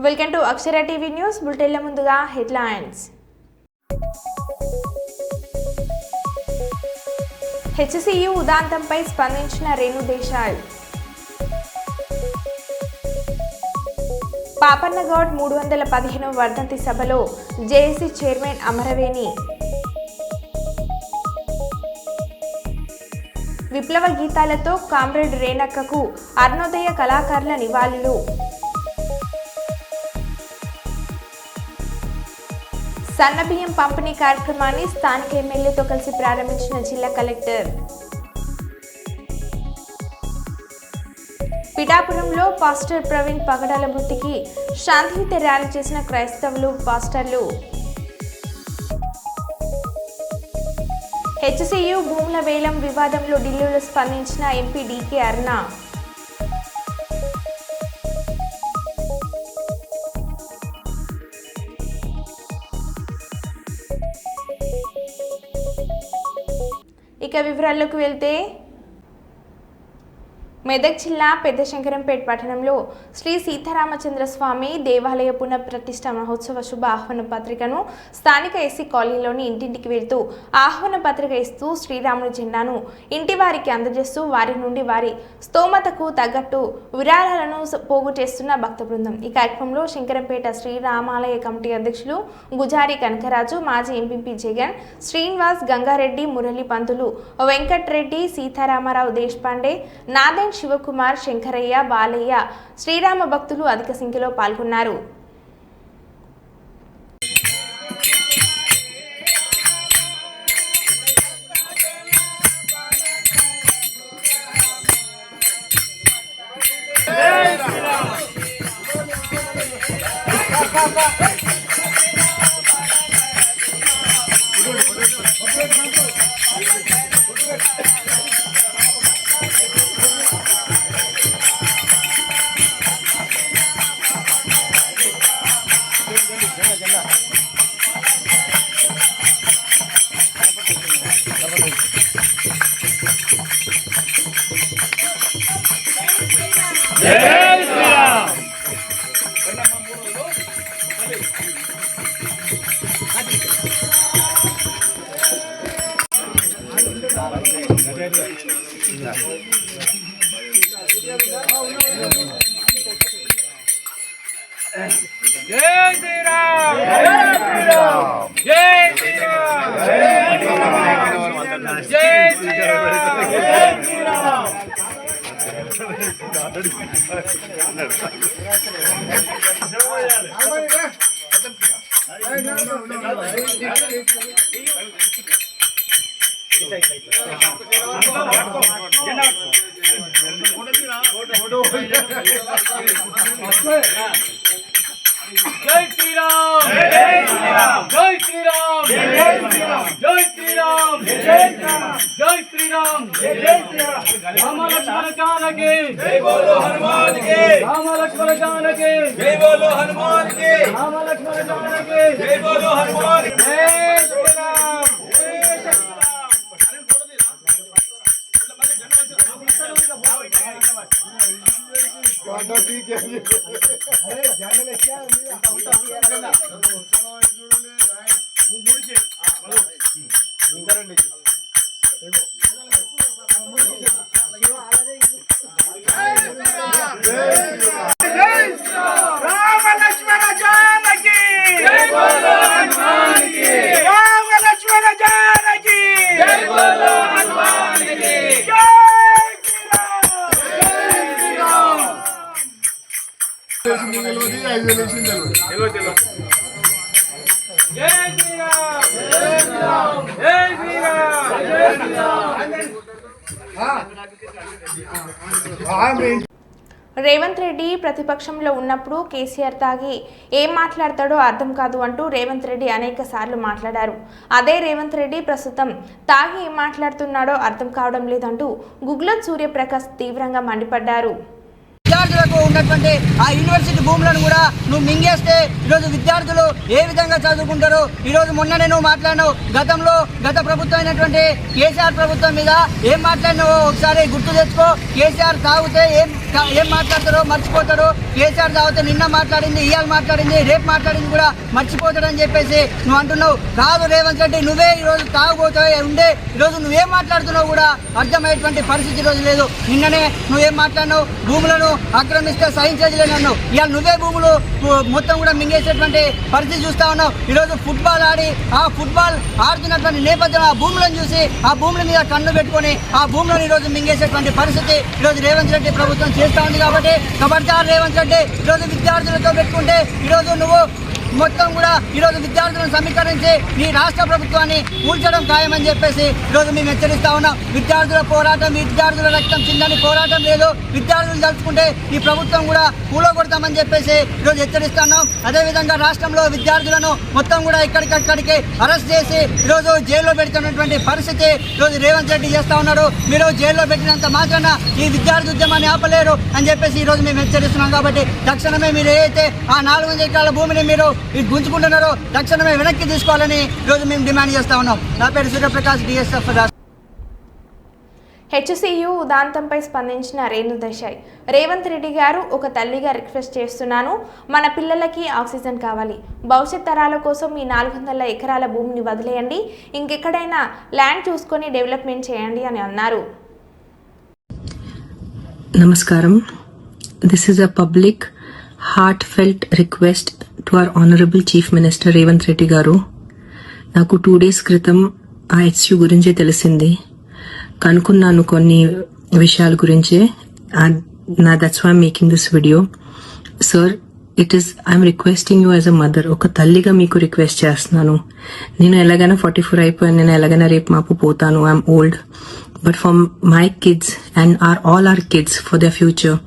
Welcome to Akshara TV news బులెటిన్ల ముందుగా headlines. HCU ఉదాంతంపై స్పందించిన రేణు దేశాయ్. పాపన్నగౌడ్ 315వ వర్ధంతి సభలో జేఏసీ చైర్మన్ అమరవేణి. విప్లవ గీతాలతో కామ్రేడ్ రేణక్కకు అరుణోదయ కళాకారుల నివాళులు. సన్నబియ్యం పంపిణీ కార్యక్రమాన్ని స్థానిక ఎమ్మెల్యేతో కలిసి ప్రారంభించిన జిల్లా కలెక్టర్. పిఠాపురంలో పాస్టర్ ప్రవీణ్ పగడాల మృతికి శాంతియుత ర్యాలీ చేసిన క్రైస్తవులు, పాస్టర్లు. హెచ్సియు భూముల వేలం వివాదంలో ఢిల్లీలో స్పందించిన ఎంపీ డీకే అరుణ. ఇక వివరాల్లోకి వెళ్తే మెదక్ జిల్లా పెద్దశంకరంపేట పట్టణంలో శ్రీ సీతారామచంద్ర స్వామి దేవాలయ పునఃప్రతిష్ఠ మహోత్సవ శుభ ఆహ్వాన పత్రికను స్థానిక ఎస్సీ కాలనీలోని ఇంటింటికి వెళ్తూ ఆహ్వాన పత్రిక ఇస్తూ శ్రీరాముని జెండాను ఇంటి వారికి అందజేస్తూ వారి నుండి వారి స్తోమతకు తగ్గట్టు విరాళాలను పోగు చేస్తున్న భక్త బృందం. ఈ కార్యక్రమంలో శంకరంపేట శ్రీరామాలయ కమిటీ అధ్యక్షులు గుజారి కనకరాజు, మాజీ ఎంపీ జగన్, శ్రీనివాస్, గంగారెడ్డి, మురళి పంతులు, వెంకట్రెడ్డి, సీతారామరావు దేశపాండే, నాదన్, శివకుమార్, శంకరయ్య, బాలయ్య, శ్రీరామ భక్తులు అధిక సంఖ్యలో పాల్గొన్నారు. జై శ్రీరామ్, జై శ్రీరామ్, జై శ్రీరామ్, జై శ్రీరామ్, జై శ్రీరామ్, జై శ్రీరామ్, జై శ్రీరామ్, జై శ్రీరామ్. రామ లక్ష్మణ జానకి జై బోలో హనుమాన్ కి, రామ లక్ష్మణ జానకి జై బోలో హనుమాన్ కి, రామ లక్ష్మణ జానకి జై బోలో హనుమాన్ కి. జై శ్రీరామ్, జై శ్రీరామ్. రేవంత్ రెడ్డి ప్రతిపక్షంలో ఉన్నప్పుడు కేసీఆర్ తాగి ఏం మాట్లాడతాడో అర్థం కాదు అంటూ రేవంత్ రెడ్డి అనేక సార్లు మాట్లాడారు. అదే రేవంత్ రెడ్డి ప్రస్తుతం తాగి ఏం మాట్లాడుతున్నాడో అర్థం కావడం లేదంటూ గుగ్లత్ సూర్యప్రకాష్ తీవ్రంగా మండిపడ్డారు. విద్యార్థులకు ఉన్నటువంటి ఆ యూనివర్సిటీ భూములను కూడా నువ్వు మింగేస్తే ఈరోజు విద్యార్థులు ఏ విధంగా చదువుకుంటారు? ఈరోజు మొన్ననే నువ్వు మాట్లాడినావు, గత ప్రభుత్వం అయినటువంటి కేసీఆర్ ప్రభుత్వం మీద ఏం మాట్లాడినావో ఒకసారి గుర్తు తెచ్చుకో. కేసీఆర్ తాగితే ఏం మాట్లాడతారో మర్చిపోతారు. కేసీఆర్ తాగితే నిన్న మాట్లాడింది, ఇవాళ మాట్లాడింది, రేపు మాట్లాడింది కూడా మర్చిపోతాడని చెప్పేసి నువ్వు అంటున్నావు. కాదు రేవంత్ రెడ్డి, నువ్వే ఈరోజు తాగుబోతావు ఉండే ఈరోజు నువ్వేం మాట్లాడుతున్నావు కూడా అర్థమయ్యేటువంటి పరిస్థితి ఈరోజు లేదు. నిన్ననే నువ్వేం మాట్లాడినావు? భూములను ఆక్రమిస్తే సహించేదిలేను అన్నావు. ఇవాళ నువ్వే భూములు మొత్తం కూడా మింగేసేటువంటి పరిస్థితి చూస్తా ఉన్నావు. ఈరోజు ఫుట్బాల్ ఆడి ఆ ఫుట్బాల్ ఆడుతున్నటువంటి నేపథ్యంలో ఆ భూములను చూసి ఆ భూముల మీద కన్ను పెట్టుకొని ఆ భూములను ఈరోజు మింగేసేటువంటి పరిస్థితి ఈరోజు రేవంత్ రెడ్డి ప్రభుత్వం చేస్తూ ఉంది. కాబట్టి ఖబర్దార్ రేవంత్ రెడ్డి, ఈరోజు విద్యార్థులతో పెట్టుకుంటే ఈరోజు నువ్వు మొత్తం కూడా ఈరోజు విద్యార్థులను సమీకరించి నీ రాష్ట్ర ప్రభుత్వాన్ని కూల్చడం ఖాయమని చెప్పేసి ఈరోజు మేము హెచ్చరిస్తా ఉన్నాం. విద్యార్థుల పోరాటం, విద్యార్థుల రక్తం చిందని పోరాటం లేదు. విద్యార్థులు తలుచుకుంటే ఈ ప్రభుత్వం కూడా కూలగొడతామని చెప్పేసి ఈరోజు హెచ్చరిస్తున్నాం. అదేవిధంగా రాష్ట్రంలో విద్యార్థులను మొత్తం కూడా ఇక్కడికక్కడికి అరెస్ట్ చేసి ఈరోజు జైల్లో పెడుతున్నటువంటి పరిస్థితి ఈరోజు రేవంత్ రెడ్డి చేస్తూ ఉన్నారు. మీరు జైల్లో పెట్టినంత మాత్రాన ఈ విద్యార్థి ఉద్యమాన్ని ఆపలేరు అని చెప్పేసి ఈరోజు మేము హెచ్చరిస్తున్నాం. కాబట్టి తక్షణమే మీరు ఏదైతే ఆ 400 ఎకరాల భూమిని మీరు గుంజుకుంటున్నారో తక్షణమే వెనక్కి తీసుకోవాలని ఈరోజు మేము డిమాండ్ చేస్తా ఉన్నాం. నా పేరు సూర్యప్రకాష్, DSF. హెచ్సియు ఉదాంతంపై స్పందించిన రేణు దేశాయ్, రేవంత్ రెడ్డి గారు ఒక తల్లిగా రిక్వెస్ట్ చేస్తున్నాను, మన పిల్లలకి ఆక్సిజన్ కావాలి. భవిష్యత్ తరాల కోసం ఈ 400 ఎకరాల భూమిని వదిలేయండి, ఇంకెక్కడైనా ల్యాండ్ చూసుకొని డెవలప్మెంట్ చేయండి అని అన్నారు. నమస్కారం. This is a public heartfelt request to our honorable chief minister Revanth Reddy గారు. నాకు 2 days క్రితం ఆ హెచ్యు గురించే తెలిసింది, కనుక్కున్నాను కొన్ని విషయాల గురించే. That's why I'm making this video. Sir, I'm requesting you as a mother, ఒక తల్లిగా మీకు రిక్వెస్ట్ చేస్తున్నాను. నేను ఎలాగైనా 44 అయిపోయాను, నేను ఎలాగైనా రేపు మాపు పోతాను, I'm old. But for my kids and all our kids, for their future,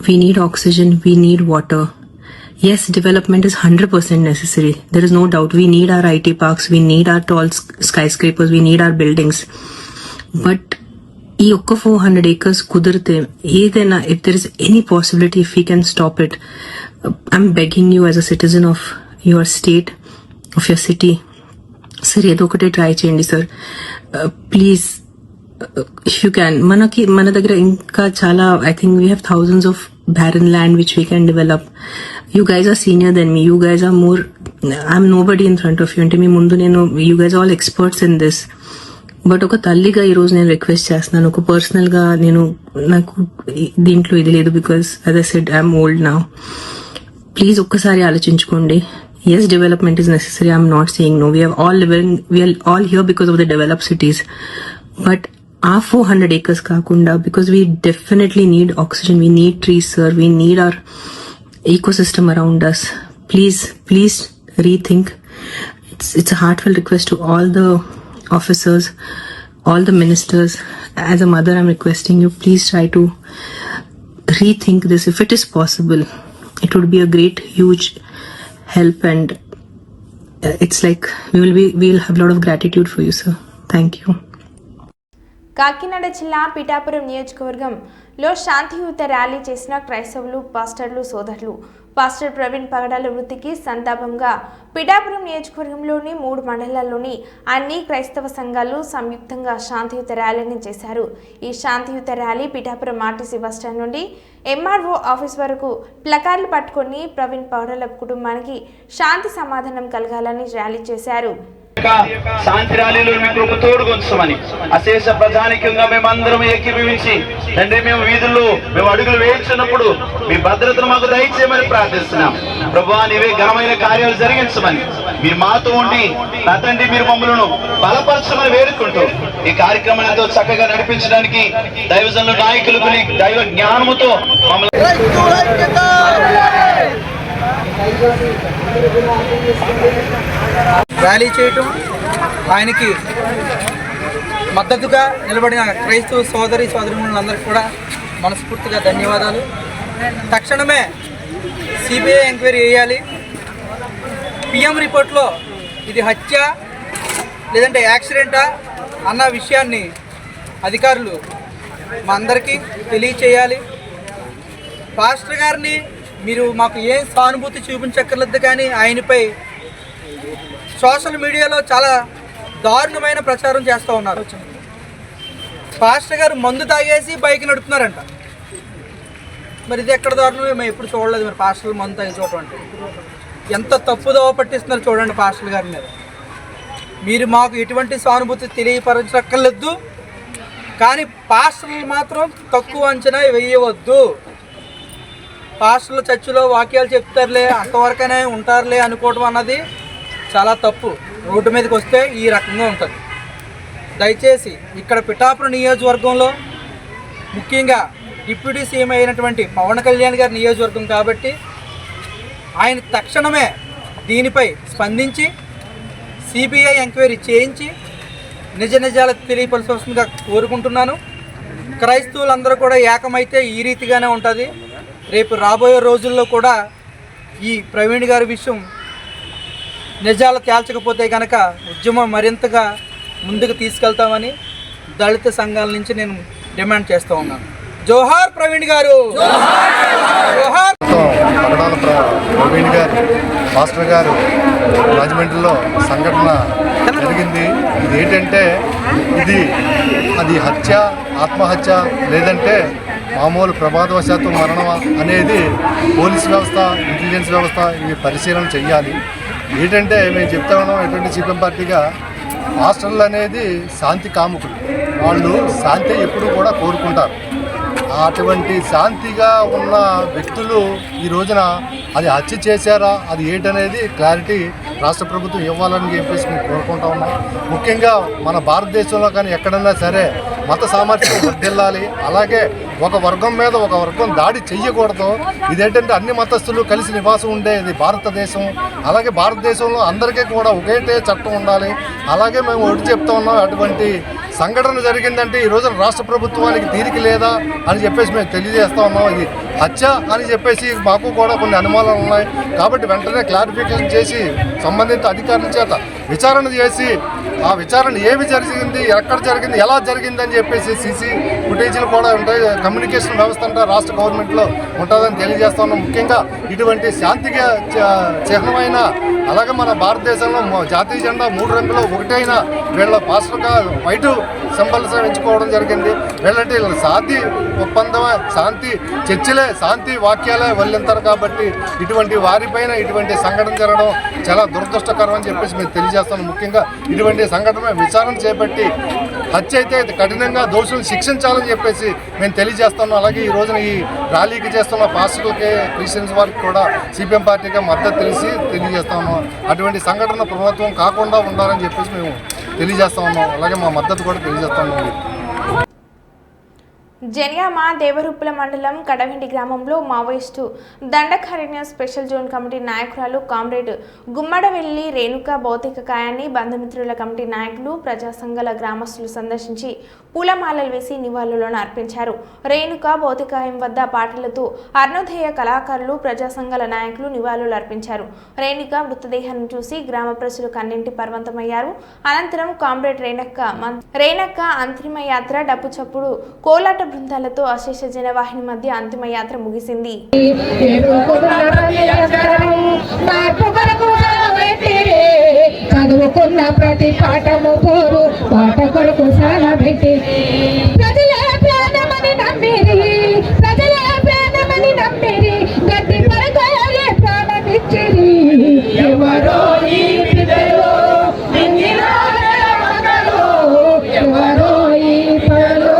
we need oxygen, we need water. Yes, development is 100% necessary. There is no doubt. We need our IT parks, we need our tall skyscrapers, we need our buildings. But ee okka 400 acres kudirte edaina, if there is any possibility, if we can stop it, I'm begging you as a citizen of your state, of your city, sir, edo okate try cheyandi sir, please. If you can, మన దగ్గర ఇంకా చాలా, I think we have thousands of barren land which we can develop. You guys are senior than me, you guys are more, I'm nobody in front of you, అంటే మీ ముందు నేను, you guys are all experts in this. But ఒక తల్లిగా ఈ రోజు నేను request చేస్తున్నాను, ఒక పర్సనల్ గా నాకు దీంట్లో ఇది లేదు, because as I said, I'm old now. Please ఒక్కసారి ఆలోచించుకోండి. Yes, development is necessary, I'm not saying no. We are all here because of the developed cities. But our 400 acres kakunda, because we definitely need oxygen, we need trees, sir, we need our ecosystem around us. Please rethink. It's a heartfelt request to all the officers, all the ministers. As a mother, I'm requesting you, please try to rethink this. If it is possible, it would be a great, huge help, and it's like we'll have a lot of gratitude for you, sir. Thank you. Kakinada జిల్లా పిఠాపురం నియోజకవర్గంలో శాంతియుత rally చేసిన క్రైస్తవులు, పాస్టర్లు, సోదరులు. Pastor Praveen పగడాల వృత్తికి సంతాపంగా పిఠాపురం నియోజకవర్గంలోని 3 మండలాల్లోని అన్ని క్రైస్తవ సంఘాలు సంయుక్తంగా శాంతియుత ర్యాలీని చేశారు. ఈ శాంతియుత ర్యాలీ పిఠాపురం ఆర్టీసీ బస్టాండ్ నుండి MRO ఆఫీస్ వరకు ప్లకార్డులు పట్టుకొని ప్రవీణ్ పగడాల కుటుంబానికి శాంతి సమాధానం కలగాలని ర్యాలీ చేశారు. శాంతి ర్యాలీలో మీ కృప తోడుకొంచమని అశేష ప్రజానికంగా మేమందరం ఏకీభవించి, తండ్రి, మేము వీధుల్లో మేము అడుగులు వేయించినప్పుడు మీ భద్రతను మాకు దయచేయమని ప్రార్థిస్తున్నాం. ప్రభువా, నీవే ఘనమైన కార్యాలు జరిగించమని, మీరు మాతో ఉండి నా తండ్రి మీరు మమ్మల్ని బలపరచమని వేడుకుంటూ ఈ కార్యక్రమాన్ని ఎంతో చక్కగా నడిపించడానికి దైవజనుల నాయకులకు దైవ జ్ఞానముతో మమ్మల్ని ర్యాలీ చేయటం, ఆయనకి మద్దతుగా నిలబడిన క్రైస్తవ సోదరులందరికీ కూడా మనస్ఫూర్తిగా ధన్యవాదాలు. తక్షణమే సిబిఐ ఎంక్వైరీ చేయాలి. PM రిపోర్ట్లో ఇది హత్య లేదంటే యాక్సిడెంటా అన్న విషయాన్ని అధికారులు మా అందరికీ తెలియచేయాలి. పాస్టర్ గారిని మీరు మాకు ఏం సానుభూతి చూపించక్కర్లేదు, కానీ ఆయనపై సోషల్ మీడియాలో చాలా దారుణమైన ప్రచారం చేస్తూ ఉన్నారు. పాస్టర్ గారు మందు తాగేసి బైక్ నడుపుతున్నారంట. మరి ఇది ఎక్కడ దారుణమే, మేము ఎప్పుడు చూడలేదు. మరి పాస్టర్లు మందు తాగి చూడటం అంటే ఎంత తప్పుదోవ పట్టిస్తున్నారు చూడండి పాస్టర్ గారి మీద. మీరు మాకు ఎటువంటి సానుభూతి తెలియపరచక్కర్లేదు, కానీ పాస్టర్లు మాత్రం తక్కువ అంచనా వేయవద్దు. పాస్టర్లు చర్చిలో వాక్యాలు చెప్తారులే, అంతవరకనే ఉంటారులే అనుకోవడం అన్నది చాలా తప్పు. రోడ్డు మీదకి వస్తే ఈ రకంగా ఉంటుంది. దయచేసి ఇక్కడ పిఠాపురం నియోజకవర్గంలో ముఖ్యంగా డిప్యూటీ సీఎం అయినటువంటి పవన్ కళ్యాణ్ గారి నియోజకవర్గం కాబట్టి ఆయన తక్షణమే దీనిపై స్పందించి సిబిఐ ఎంక్వైరీ చేయించి నిజ నిజాలు తెలియపరచవలసిందిగా కోరుకుంటున్నాను. క్రైస్తవులందరూ కూడా ఏకమైతే ఈ రీతిగానే ఉంటుంది. రేపు రాబోయే రోజుల్లో కూడా ఈ ప్రవీణ్ గారి విషయం నిజాలు తేల్చకపోతే కనుక ఉద్యమం మరింతగా ముందుకు తీసుకెళ్తామని దళిత సంఘాల నుంచి నేను డిమాండ్ చేస్తూ ఉన్నాను. జోహార్ ప్రవీణ్ గారు, జోహార్. పగడాల ప్రవీణ్ గారు మాస్టర్ గారు రాజమండ్రిలో సంఘటన జరిగింది. ఇది ఏంటంటే అది హత్య, ఆత్మహత్య, లేదంటే మామూలు ప్రమాదవశాత్తు మరణం అనేది పోలీస్ వ్యవస్థ, ఇంటెలిజెన్స్ వ్యవస్థ ఇవి పరిశీలన చెయ్యాలి. ఏంటంటే మేము చెప్తా ఉన్నాం, ఎటువంటి సిపిఎం పార్టీగా మాస్టర్లు అనేది శాంతి కాముకులు. వాళ్ళు శాంతి ఎప్పుడూ కూడా కోరుకుంటారు. అటువంటి శాంతిగా ఉన్న వ్యక్తులు ఈ రోజున అది హత్య చేశారా, అది ఏంటనేది క్లారిటీ రాష్ట్ర ప్రభుత్వం ఇవ్వాలని చెప్పేసి మేము కోరుకుంటా ఉన్నాం. ముఖ్యంగా మన భారతదేశంలో కానీ ఎక్కడన్నా సరే మత సామర్థ్యం వర్ధిల్లాలి. అలాగే ఒక వర్గం మీద ఒక వర్గం దాడి చెయ్యకూడదు. ఇదేంటంటే అన్ని మతస్థులు కలిసి నివాసం ఉండేది భారతదేశం. అలాగే భారతదేశంలో అందరికీ కూడా ఒకేటే చట్టం ఉండాలి. అలాగే మేము ఒకటి చెప్తా ఉన్నాం, అటువంటి సంఘటన జరిగిందంటే ఈ రోజున రాష్ట్ర ప్రభుత్వానికి తీరిక లేదా అని చెప్పేసి మేము తెలియజేస్తా ఉన్నాం. ఇది హత్య అని చెప్పేసి మాకు కూడా కొన్ని అనుమానాలు ఉన్నాయి. కాబట్టి వెంటనే క్లారిఫికేషన్ చేసి సంబంధిత అధికారుల చేత విచారణ చేసి ఆ విచారణ ఏమి జరిగింది, ఎక్కడ జరిగింది, ఎలా జరిగింది అని చెప్పేసి సీసీ ఫుటేజీలు కూడా ఉంటాయి. కమ్యూనికేషన్ వ్యవస్థ అంటే రాష్ట్ర గవర్నమెంట్లో ఉంటుందని తెలియజేస్తా ఉన్నాం. ముఖ్యంగా ఇటువంటి శాంతిగా చిహ్నమైన, అలాగే మన భారతదేశంలో జాతీయ జెండా 3 రంగులు ఒకటైన వీళ్ళ పాస్టర్గా వైట్ సింబల్స్ ఎంచుకోవడం జరిగింది. వీళ్ళంటే శాంతి ఒప్పందమే, శాంతి చర్చలే, శాంతి వాక్యాలే వల్లింతారు. కాబట్టి ఇటువంటి వారిపైన ఇటువంటి సంఘటన జరగడం చాలా దురదృష్టకరం అని చెప్పేసి మేము తెలియజేస్తాను. ముఖ్యంగా ఇటువంటి సంఘటన విచారణ చేపట్టి హత్య అయితే కఠినంగా దోషులను శిక్షించాలని చెప్పేసి మేము తెలియజేస్తున్నాం. అలాగే ఈ రోజున ఈ ర్యాలీకి చేస్తున్న పాస్టర్లకి, క్రిస్టియన్స్ వారికి కూడా సిపిఎం పార్టీగా మద్దతు తెలియజేస్తా ఉన్నాం. అటువంటి సంఘటన ప్రభుత్వం కాకుండా ఉండాలని చెప్పేసి మేము తెలియజేస్తా ఉన్నాం. అలాగే మా మద్దతు కూడా తెలియజేస్తా ఉన్నాం. జనగామ దేవరుప్పుల మండలం కడవెండి గ్రామంలో Maoist Dandakaranya special zone committee నాయకురాలు కామ్రేడ్ గుమ్మడవెల్లి రేణుక భౌతిక కాయాన్ని బంధుమిత్రుల కమిటీ నాయకులు, ప్రజా సంఘాల గ్రామస్తులు సందర్శించి పూలమాలలు వేసి నివాళులను అర్పించారు. రేణుక భౌతికాయం వద్ద పాటలతో అరుణోదయ కళాకారులు, ప్రజా సంఘాల నాయకులు నివాళులు అర్పించారు. రేణుక మృతదేహాన్ని చూసి గ్రామ ప్రజలు కన్నీటి పర్వంతమయ్యారు. అనంతరం కామ్రేడ్ రేణక్క అంతిమయాత్ర డప్పు చప్పుడు కోలాట బృందాలతో అశేష జనవాహిని మధ్య అంతిమయాత్ర ముగిసింది. చదువుకున్న ప్రతి పాఠము పోరు పాట కొడుకు సాలబెట్టి ప్రజల ప్రాణమని నమ్మిరి, ప్రజల ప్రాణమని నమ్మిరి, గట్టి పరకాలే ప్రాణమిచ్చిరి. ఎవరో ఈ పిల్లలు, ఎవరో ఈ పలు.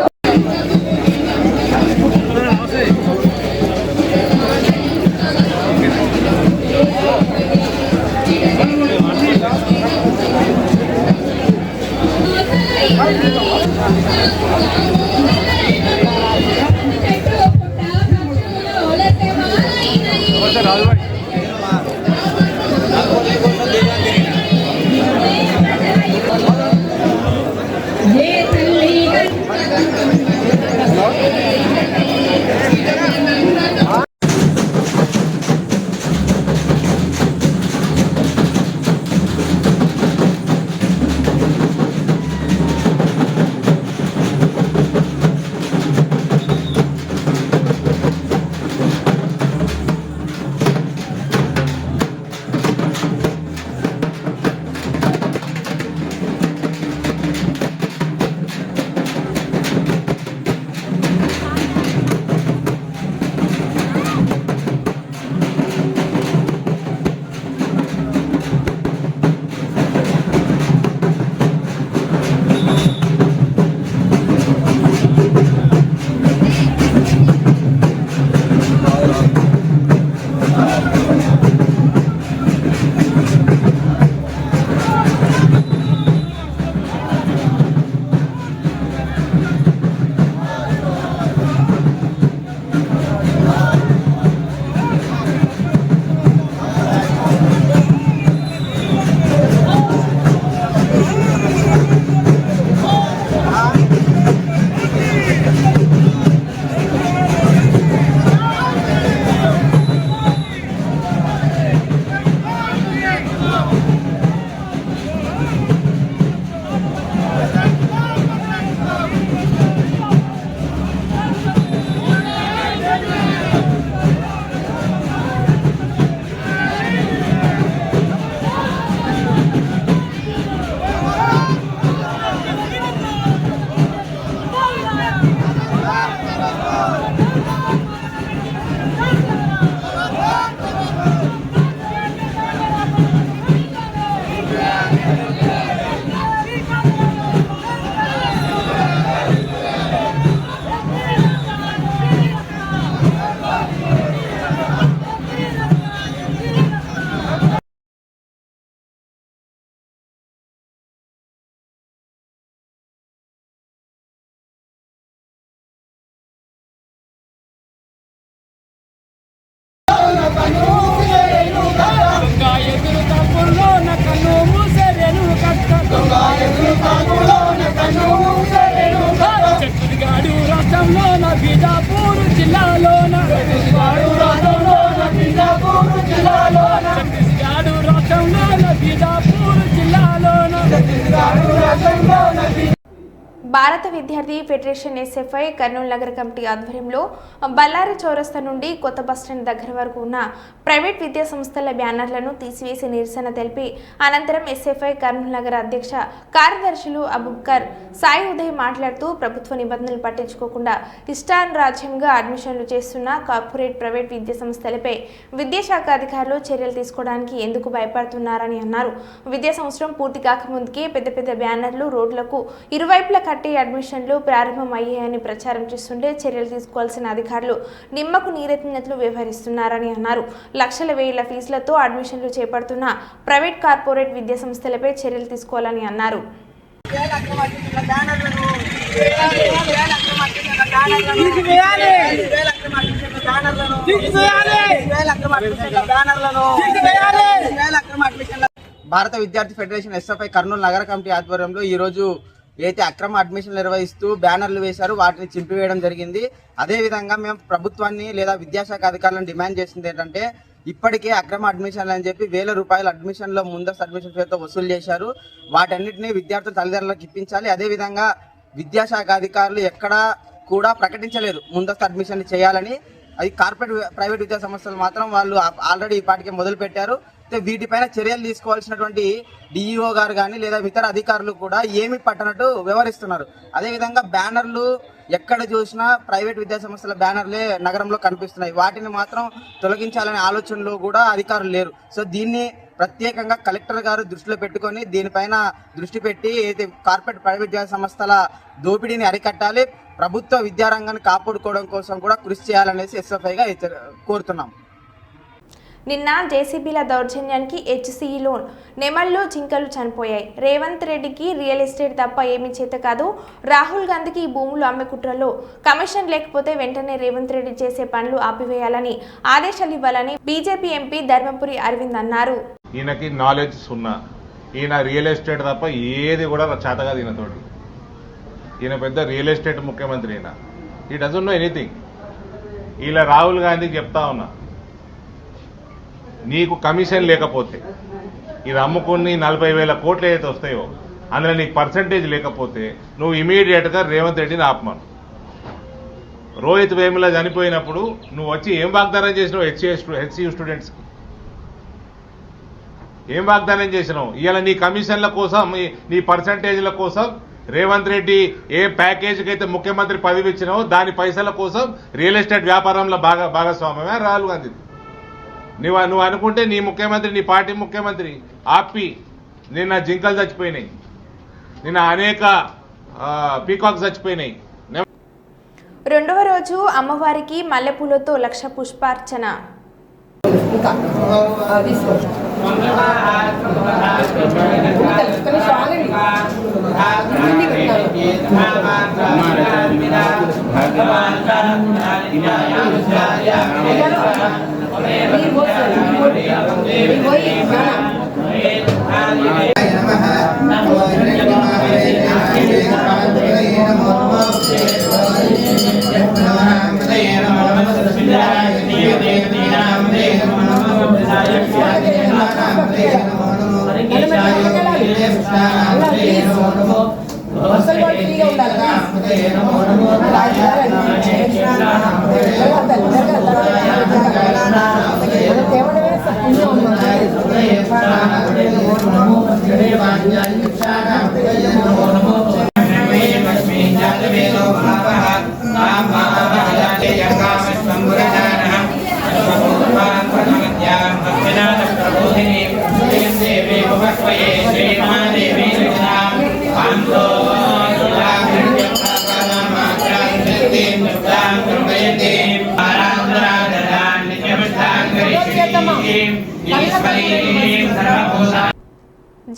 ఛత్తీస్గఢ్ రాష్ట్రంలోన బీజాపూర్ జిల్లాలోన భారత విద్యార్థి ఫెడరేషన్ ఎస్ఎఫ్ఐ కర్నూలు నగర కమిటీ ఆధ్వర్యంలో బళ్ళారి చౌరస్తా నుండి కొత్త బస్టాండ్ దగ్గర వరకు ఉన్న ప్రైవేట్ విద్యా సంస్థల బ్యానర్లను తీసివేసి నిరసన తెలిపి అనంతరం ఎస్ఎఫ్ఐ కర్నూలు నగర అధ్యక్ష కార్యదర్శులు అబుబకర్ సాయి ఉదయ్ మాట్లాడుతూ ప్రభుత్వ నిబంధనలు పట్టించుకోకుండా ఇష్టానురాజ్యంగా అడ్మిషన్లు చేస్తున్న కార్పొరేట్ ప్రైవేట్ విద్యా సంస్థలపై విద్యాశాఖ అధికారులు చర్యలు తీసుకోవడానికి ఎందుకు భయపడుతున్నారని అన్నారు. విద్యా సంవత్సరం పూర్తి కాకముందుకే పెద్ద పెద్ద బ్యానర్లు రోడ్లకు ఇరువైపులా అడ్మిషన్లు ప్రారంభమయ్యాయని ప్రచారం చేస్తుంటే చర్యలు తీసుకోవాల్సిన అధికారులు నిమ్మకు నీరెత్తినట్లు వ్యవహరిస్తున్నారని అన్నారు. లక్షల వేల ఫీజులతో అడ్మిషన్లు చేపడుతున్న ప్రైవేట్ కార్పొరేట్ విద్యా సంస్థలపై చర్యలు తీసుకోవాలని అన్నారు. భారత విద్యార్థి ఫెడరేషన్ ఎస్ఎఫ్ఐ కర్నూలు నగర కమిటీ ఆధ్వర్యంలో ఈ రోజు ఏదైతే అక్రమ అడ్మిషన్లు నిర్వహిస్తూ బ్యానర్లు వేశారు వాటిని చింపివేయడం జరిగింది. అదేవిధంగా మేము ప్రభుత్వాన్ని లేదా విద్యాశాఖ అధికారులను డిమాండ్ చేసింది ఏంటంటే ఇప్పటికే అక్రమ అడ్మిషన్లు అని చెప్పి ₹1000 అడ్మిషన్లో ముందస్తు అడ్మిషన్ పేరుతో వసూలు చేశారు. వాటన్నిటిని విద్యార్థుల తల్లిదండ్రులకు ఇప్పించాలి. అదేవిధంగా విద్యాశాఖ అధికారులు ఎక్కడా కూడా ప్రకటించలేదు ముందస్తు అడ్మిషన్లు చేయాలని. అది కార్పొరేట్ ప్రైవేట్ విద్యా సంస్థలు మాత్రం వాళ్ళు ఆల్రెడీ ఇప్పటికే మొదలు పెట్టారు. వీటిపైన చర్యలు తీసుకోవాల్సినటువంటి డిఈఓ గారు కానీ లేదా ఇతర అధికారులు కూడా ఏమి పట్టనట్టు వ్యవహరిస్తున్నారు. అదేవిధంగా బ్యానర్లు ఎక్కడ చూసినా ప్రైవేట్ విద్యా సంస్థల బ్యానర్లే నగరంలో కనిపిస్తున్నాయి. వాటిని మాత్రం తొలగించాలనే ఆలోచనలో కూడా అధికారులు లేరు. సో దీన్ని ప్రత్యేకంగా కలెక్టర్ గారు దృష్టిలో పెట్టుకొని దీనిపైన దృష్టి పెట్టి కార్పొరేట్ ప్రైవేట్ విద్యా సంస్థల దోపిడీని అరికట్టాలి, ప్రభుత్వ విద్యారంగాన్ని కాపాడుకోవడం కోసం కూడా కృషి చేయాలనేసి ఎస్ఎఫ్ఐగా కోరుతున్నాం. నిన్న జేసీబీల దౌర్జన్యానికి హెచ్సిఈలో నెమళ్ళు జింకలు చనిపోయాయి. రేవంత్ రెడ్డికి రియల్ ఎస్టేట్ తప్ప ఏమీ చేత కాదు. రాహుల్ గాంధీకి ఈ భూములు అమ్మే కుట్రలో కమిషన్ లేకపోతే వెంటనే రేవంత్ రెడ్డి చేసే పనులు ఆపివేయాలని ఆదేశాలు ఇవ్వాలని బీజేపీ ఎంపీ ధర్మపురి అరవింద్ అన్నారు. ఈయనకి నాలెడ్జ్ సున్నా. ఈయన రియల్ ఎస్టేట్ తప్ప ఏది కూడా చేతగా ఈయనతోటి. ఈయన పెద్ద రియల్ ఎస్టేట్ ముఖ్యమంత్రి. ఈయన ఈ డజంట్ నో ఎనీథింగ్. ఇలా రాహుల్ గాంధీకి చెప్తా ఉన్నా, నీకు కమిషన్ లేకపోతే ఇది అమ్ముకుని 40,000 కోట్లు ఏదైతే వస్తాయో అందులో నీకు పర్సంటేజ్ లేకపోతే నువ్వు ఇమీడియట్గా రేవంత్ రెడ్డిని ఆపమను. రోహిత్ వేముల చనిపోయినప్పుడు నువ్వు వచ్చి ఏం వాగ్దానం చేసినావు హెచ్సియు స్టూడెంట్స్కి? ఏం వాగ్దానం చేసినావు? ఇవాళ నీ కమిషన్ల కోసం నీ పర్సంటేజ్ల కోసం రేవంత్ రెడ్డి ఏ ప్యాకేజీకి అయితే ముఖ్యమంత్రి పదవి ఇచ్చినావో దాని పైసల కోసం రియల్ ఎస్టేట్ వ్యాపారంలో భాగస్వామ్యమే రాహుల్ గాంధీ. నువ్వు అనుకుంటే నీ ముఖ్యమంత్రి, నీ పార్టీ ముఖ్యమంత్రి ఆపి నిన్న జింకలు చచ్చిపోయినాయి, నిన్న అనేక పీకాక్స్ చచ్చిపోయినాయి. రెండవ రోజు అమ్మవారికి మల్లెపూలతో 1,00,000 పుష్పార్చన.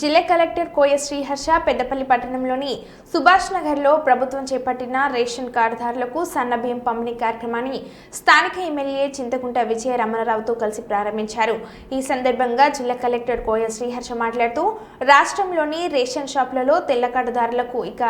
జిల్లా కలెక్టర్ కోయ శ్రీహర్ష పెద్దపల్లి పట్టణంలోని సుభాష్ నగర్లో ప్రభుత్వం చేపట్టిన రేషన్ కార్డుదారులకు సన్నబియ్యం పంపిణీ కార్యక్రమాన్ని స్థానిక ఎమ్మెల్యే చింతకుంట విజయ రమణరావుతో కలిసి ప్రారంభించారు. ఈ సందర్భంగా జిల్లా కలెక్టర్ కోయ శ్రీహర్ష మాట్లాడుతూ రాష్ట్రంలోని రేషన్ షాపులలో తెల్ల కార్డుదారులకు ఇక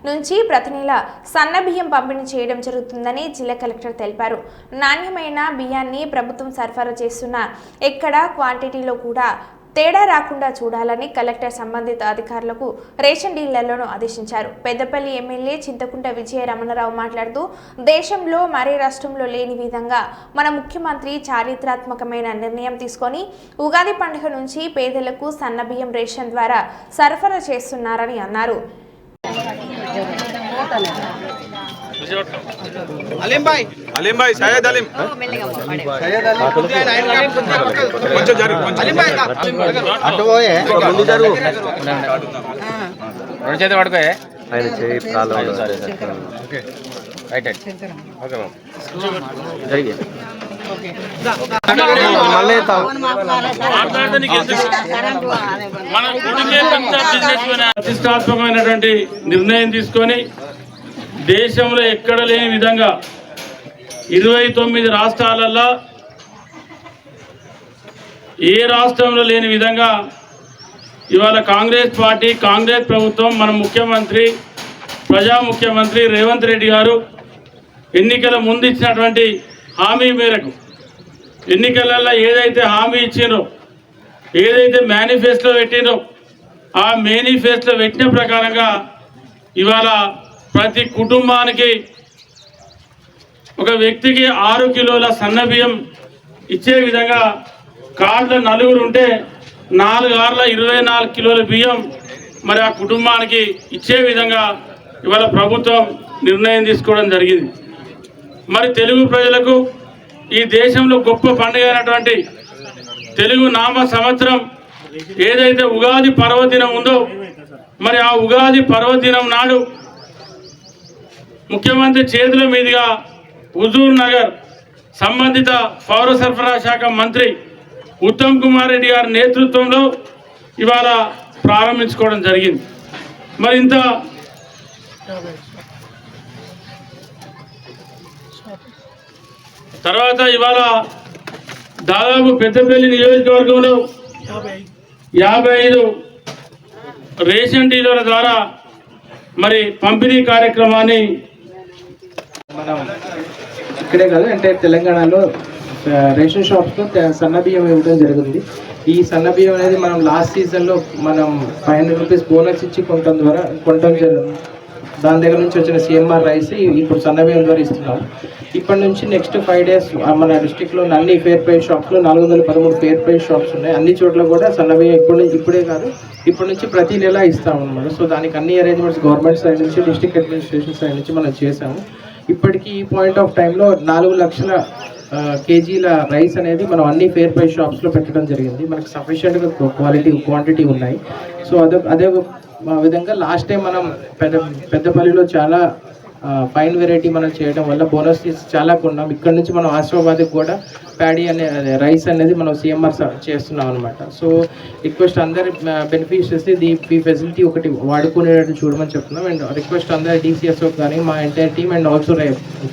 నుంచి ప్రతి నెల సన్నబియ్యం పంపిణీ చేయడం జరుగుతుందని జిల్లా కలెక్టర్ తెలిపారు. నాణ్యమైన బియ్యాన్ని ప్రభుత్వం సరఫరా చేస్తున్న ఎక్కడ క్వాంటిటీలో కూడా తేడా రాకుండా చూడాలని కలెక్టర్ సంబంధిత అధికారులకు రేషన్ డీలర్లను ఆదేశించారు. పెద్దపల్లి ఎమ్మెల్యే చింతకుంట విజయ రమణరావు మాట్లాడుతూ దేశంలో మరే రాష్ట్రంలో లేని విధంగా మన ముఖ్యమంత్రి చారిత్రాత్మకమైన నిర్ణయం తీసుకొని ఉగాది పండుగ నుంచి పేదలకు సన్నబియ్యం రేషన్ ద్వారా సరఫరా చేస్తున్నారని అన్నారు. అలీం భాయ్ సయ్యద్ అలీం కొంచెం జరుగు అలీం భాయ్ అటు పోయే ముందు జరుగు రెండు చేతులు పడుకోయే ఆయన చేయి ప్రాబ్లం సరే ఓకే రైట్ ఓకే బాబు జరిగే ప్రతిష్టాత్మకమైనటువంటి నిర్ణయం తీసుకొని దేశంలో ఎక్కడ లేని విధంగా 29 రాష్ట్రాలలో ఏ రాష్ట్రంలో లేని విధంగా ఇవాళ కాంగ్రెస్ పార్టీ కాంగ్రెస్ ప్రభుత్వం మన ముఖ్యమంత్రి ప్రజా ముఖ్యమంత్రి రేవంత్ రెడ్డి గారు ఎన్నికల ముందు ఇచ్చినటువంటి హామీ మేరకు ఎన్నికలలో ఏదైతే హామీ ఇచ్చినో ఏదైతే మేనిఫెస్టోలో పెట్టినో ఆ మేనిఫెస్టోలో పెట్టిన ప్రకారంగా ఇవాళ ప్రతి కుటుంబానికి ఒక వ్యక్తికి 6 కిలోల సన్నబియ్యం ఇచ్చే విధంగా కార్డులో నలుగురు ఉంటే 4 ఆర్ల 24 కిలోల బియ్యం మరి ఆ కుటుంబానికి ఇచ్చే విధంగా ఇవాళ ప్రభుత్వం నిర్ణయం తీసుకోవడం జరిగింది. మరి తెలుగు ప్రజలకు ఈ దేశంలో గొప్ప పండుగ అయినటువంటి తెలుగు నామ సంవత్సరం ఏదైతే ఉగాది పర్వదినం ఉందో మరి ఆ ఉగాది పర్వదినం నాడు ముఖ్యమంత్రి చేతుల మీదుగా హుజూర్ నగర్ సంబంధిత పౌర సరఫరా శాఖ మంత్రి ఉత్తమ్ కుమార్ రెడ్డి గారి నేతృత్వంలో ఇవాళ ప్రారంభించుకోవడం జరిగింది. మరి ఇంత తర్వాత ఇవాళ దాదాపు పెద్దపల్లి నియోజకవర్గంలో 55 రేషన్ డీలర్ల ద్వారా మరి పంపిణీ కార్యక్రమాన్ని మనం ఇక్కడే కాదు అంటే తెలంగాణలో రేషన్ షాప్స్లో సన్నబియ్యం ఇవ్వడం జరిగింది. ఈ సన్నబియ్యం అనేది మనం లాస్ట్ సీజన్లో మనం 500 రూపీస్ బోనస్ ఇచ్చి కొనటం జరిగింది. దాని దగ్గర నుంచి వచ్చిన సిఎంఆర్ రైస్ ఇప్పుడు సన్నబియ్యం ద్వారా ఇస్తున్నాం. ఇప్పటి నుంచి నెక్స్ట్ 5 days మన డిస్టిక్లో అన్ని ఫేర్ ప్రైస్ షాప్స్లో 413 ఫేర్ ప్రైస్ షాప్స్ ఉన్నాయి. అన్ని చోట్ల కూడా సన్నబియ్యం ఇప్పుడే కాదు ఇప్పటి నుంచి ప్రతి నెల ఇస్తామన్నమాట. సో దానికి అన్ని అరేంజ్మెంట్స్ గవర్నమెంట్ సైడ్ నుంచి డిస్ట్రిక్ట్ అడ్మినిస్ట్రేషన్ సైడ్ నుంచి మనం చేసాము. ఇప్పటికీ ఈ పాయింట్ ఆఫ్ టైంలో 4 లక్షల కేజీల రైస్ అనేది మనం అన్ని ఫేర్ ప్రైస్ షాప్స్లో పెట్టడం జరిగింది. మనకు సఫిషియెంట్గా క్వాంటిటీ ఉన్నాయి. సో అదే విధంగా లాస్ట్ టైం మనం పెద్దపల్లిలో చాలా ఫైన్ వెరైటీ మనం చేయడం వల్ల బోనస్ చాలా కొన్నాం. ఇక్కడ నుంచి మనం ఆసిఫాబాద్కి కూడా ప్యాడీ అనే రైస్ అనేది మనం సిఎంఆర్ చేస్తున్నాం అనమాట. సో రిక్వెస్ట్ అందరి బెనిఫిషియర్స్ని ఈ ఫెసిలిటీ ఒకటి వాడుకునేటట్టు చూడమని చెప్తున్నాం. అండ్ రిక్వెస్ట్ అందరి డీసీఎస్ఓ కానీ మా entire team and also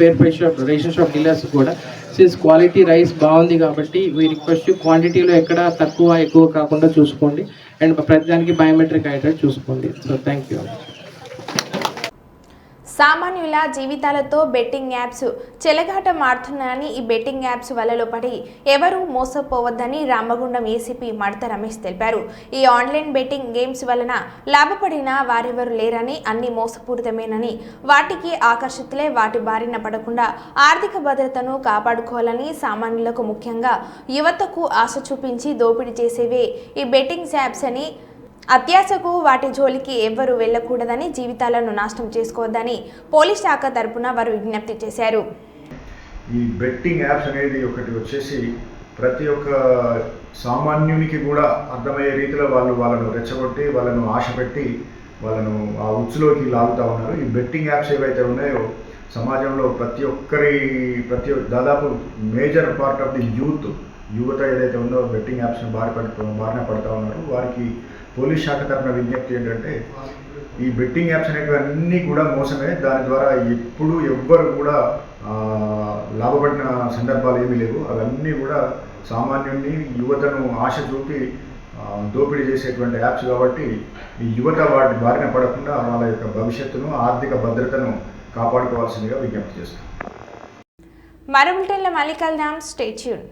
fair price shop ration shop dealers కూడా సిన్స్ క్వాలిటీ రైస్ బాగుంది కాబట్టి వీ రిక్వెస్ట్ క్వాంటిటీలో ఎక్కడ తక్కువ ఎక్కువ కాకుండా చూసుకోండి అండ్ ప్రతిదానికి బయోమెట్రిక్ అయ్యేటట్టు చూసుకోండి. So thank you. సామాన్యుల జీవితాలతో బెట్టింగ్ యాప్స్ చెలగాట మారుతున్నాయని ఈ బెట్టింగ్ యాప్స్ వలలో పడి ఎవరూ మోసపోవద్దని రామగుండం ఏసీపీ మడత రమేష్ తెలిపారు. ఈ ఆన్లైన్ బెట్టింగ్ గేమ్స్ వలన లాభపడిన వారెవరు లేరని అన్ని మోసపూరితమేనని వాటికి ఆకర్షితులే వాటి బారిన పడకుండా ఆర్థిక భద్రతను కాపాడుకోవాలని సామాన్యులకు ముఖ్యంగా యువతకు ఆశ చూపించి దోపిడీ చేసేవే ఈ బెట్టింగ్ యాప్స్ అని అత్యాశకు వాటి జోలికి ఎవ్వరూ వెళ్లకూడదని జీవితాలను నాశనం చేసుకోవద్దని పోలీస్ శాఖ తరపున వారు విజ్ఞప్తి చేశారు. ఈ బెట్టింగ్ యాప్స్ అనేది ఒకటి వచ్చేసి ప్రతి ఒక్క సామాన్యునికి కూడా అర్థమయ్యే రీతిలో వాళ్ళను రెచ్చగొట్టి వాళ్ళను ఆశపెట్టి వాళ్ళను ఆ ఉచ్చులోకి లాగుతూ ఉన్నారు. ఈ బెట్టింగ్ యాప్స్ ఏవైతే ఉన్నాయో సమాజంలో దాదాపు మేజర్ పార్ట్ ఆఫ్ ది యువత ఏదైతే ఉందో బెట్టింగ్ యాప్స్ని బారిన పడుతూ ఉన్నారు. వారికి పోలీస్ శాఖ తరఫున విజ్ఞప్తి ఏంటంటే ఈ బెట్టింగ్ యాప్స్ అనేటివన్నీ కూడా మోసమే. దాని ద్వారా ఎవ్వరు కూడా లాభపడిన సందర్భాలు ఏమీ లేవు. అవన్నీ కూడా సామాన్యుడిని యువతను ఆశ చూపి దోపిడీ చేసేటువంటి యాప్స్ కాబట్టి ఈ యువత వాటి బారిన పడకుండా వాళ్ళ యొక్క భవిష్యత్తును ఆర్థిక భద్రతను కాపాడుకోవాల్సిందిగా విజ్ఞప్తి చేస్తాం. మరో బులెటిన్లో మళ్ళీ కలుద్దాం. Stay tune.